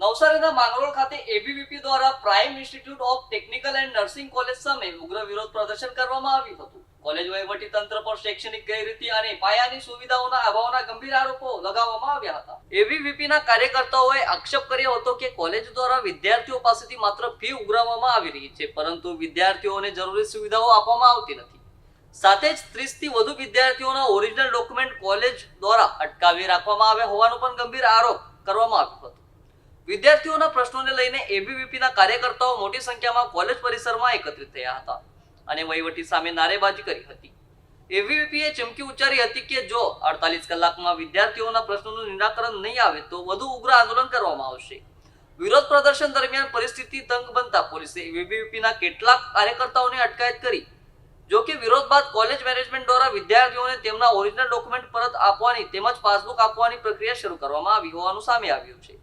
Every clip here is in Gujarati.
નવસારીના માંગરોળ ખાતે એબીવીપી દ્વારા prime institute of technical and nursing college સામે ઉગ્ર વિરોધ પ્રદર્શન કરવામાં આવ્યું હતું. કોલેજ વહીવટીતંત્ર પર શૈક્ષણિક ગેરરીતિ અને પાયાની સુવિધાઓના અભાવના ગંભીર આરોપો લગાવવામાં આવ્યા હતા. એબીવીપીના કાર્યકર્તાઓએ આક્ષેપ કર્યો હતો કે કોલેજ દ્વારા વિદ્યાર્થીઓ પાસેથી માત્ર ફી ઉઘરાવવામાં આવી રહી છે, પરંતુ વિદ્યાર્થીઓને જરૂરી સુવિધાઓ આપવામાં આવતી નથી. સાથે જ 30 થી વધુ વિદ્યાર્થીઓના ઓરિજિનલ ડોક્યુમેન્ટ કોલેજ દ્વારા અટકાવી રાખવામાં આવ્યા હોવાનો પણ ગંભીર આરોપ કરવામાં આવ્યો હતો. વિદ્યાર્થીઓના પ્રશ્નોને લઈને એબીવીપીના કાર્યકર્તાઓ મોટી સંખ્યામાં કોલેજ પરિસરમાં એકત્રિત થયા હતા અને વહીવટી સામે નારેબાજી કરી હતી. એબીવીપીએ ચીમકી ઉચ્ચારી હતી કે જો 48 કલાકમાં વિદ્યાર્થીઓના પ્રશ્નોનું નિરાકરણ નહીં આવે તો વધુ ઉગ્ર આંદોલન કરવામાં આવશે. વિરોધ પ્રદર્શન દરમિયાન પરિસ્થિતિ તંગ બનતા પોલીસે એબીવીપીના કેટલાક કાર્યકર્તાઓને અટકાયત કરી. જો કે વિરોધ બાદ કોલેજ મેનેજમેન્ટ દ્વારા વિદ્યાર્થીઓને તેમના ઓરિજિનલ ડોક્યુમેન્ટ પરત આપવાની તેમજ પાસબુક આપવાની પ્રક્રિયા શરૂ કરવામાં આવી હોવાનું સામે આવ્યું છે.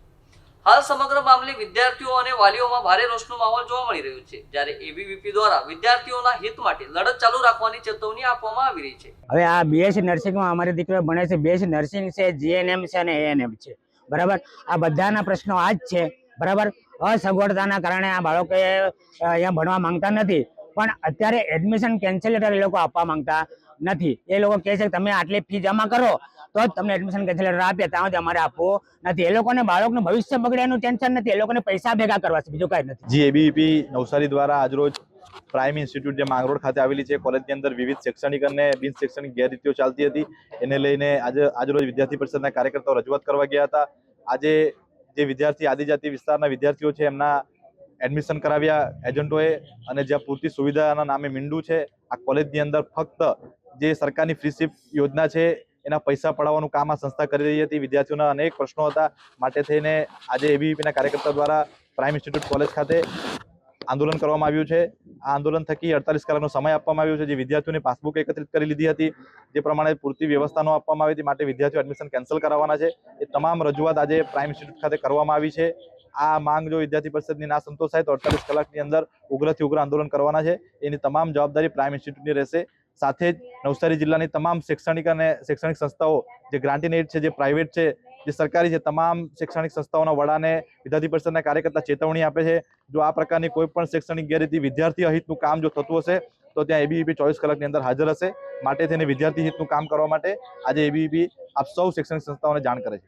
હાલ સમગ્ર મામલે વિદ્યાર્થીઓ અને વાલીઓમાં ભારે રોષનો માહોલ જોવા મળી રહ્યો છે, જ્યારે એબીવીપી દ્વારા વિદ્યાર્થીઓના હિત માટે લડત ચાલુ રાખવાની ચેતવણી આપવામાં આવી રહી છે. હવે આ બીએસસી નર્સિંગમાં અમારી દીકરીઓ ભણે છે. બીએસસી નર્સિંગ છે, જીએનએમ છે અને એએનએમ છે. બરાબર, આ બધાના પ્રશ્નો આ જ છે. બરાબર, અસગવડતાના કારણે આ બાળકો અહીંયા ભણવા માંગતા નથી, પણ અત્યારે એડમિશન કેન્સલેટર એ લોકો આપવા માંગતા નથી. એ લોકો કહે છે કે તમે આટલી ફી જમા કરો તો જ તમને એડમિશન કેન્સલેટર આપીએ, ત્યાં સુધી અમારે આપવું નથી. એ લોકોને બાળકનું ભવિષ્ય બગડે એનું ટેન્શન નથી, એ લોકોને પૈસા ભેગા કરવા છે, બીજું કાંઈ નથી. જી એબીવીપી નવસારી દ્વારા આજરોજ પ્રાઇમ ઇન્સ્ટિટ્યૂટ જે માંગરોળ ખાતે આવેલી છે, કોલેજની અંદર વિવિધ શૈક્ષણિક અને બિન શૈક્ષણિક ગેરરીતિઓ ચાલતી હતી. એને લઈને આજરોજ વિદ્યાર્થી પરિષદના કાર્યકર્તાઓ રજૂઆત કરવા ગયા હતા. આજે જે વિદ્યાર્થી આદિજાતિ વિસ્તારના વિદ્યાર્થીઓ છે એમના એડમિશન કરાવ્યા એજન્ટોએ, અને જ્યાં પૂરતી સુવિધાના નામે મીંડું છે. આ કોલેજની અંદર ફક્ત જે સરકારની ફ્રી શિફ્ટ યોજના છે એના પૈસા પડાવવાનું કામ આ સંસ્થા કરી રહી હતી. વિદ્યાર્થીઓના અનેક પ્રશ્નો હતા, માટે થઈને આજે એબીવીપીના કાર્યકર્તા દ્વારા પ્રાઇમ ઇન્સ્ટિટ્યૂટ કોલેજ ખાતે આંદોલન કરવામાં આવ્યું છે. આ આંદોલન થકી 48 કલાકનો સમય આપવામાં આવ્યો છે. જે વિદ્યાર્થીઓની પાસબુક એકત્રિત કરી લીધી હતી, જે પ્રમાણે પૂરતી વ્યવસ્થા ન આપવામાં આવી હતી, માટે વિદ્યાર્થીઓ એડમિશન કેન્સલ કરાવવાના છે. એ તમામ રજૂઆત આજે પ્રાઇમ ઇન્સ્ટિટ્યૂટ ખાતે કરવામાં આવી છે. આ માંગ જો વિદ્યાર્થી પરિષદની ના સંતોષાય તો 48 કલાકની અંદર ઉગ્રથી ઉગ્ર આંદોલન કરવાના છે. એની તમામ જવાબદારી પ્રાઇમ ઇન્સ્ટિટ્યૂટની રહેશે. સાથે જ નવસારી જિલ્લાની તમામ શૈક્ષણિક અને શૈક્ષણિક સંસ્થાઓ, જે ગ્રાન્ટીન એડ છે, જે પ્રાઇવેટ છે, જે સરકારી છે, તમામ શૈક્ષણિક સંસ્થાઓના વડાને વિદ્યાર્થી પરિષદના કાર્યકર્તા ચેતવણી આપે છે. જો આ પ્રકારની કોઈ પણ શૈક્ષણિક ગેરરીતિ, વિદ્યાર્થી અહિતનું કામ જો થતું હશે તો ત્યાં એબીવીપી 24 કલાકની અંદર હાજર હશે. માટે તેને વિદ્યાર્થી હિતનું કામ કરવા માટે આજે એબીવીપી આપ સૌ શૈક્ષણિક સંસ્થાઓને જાણ કરે છે.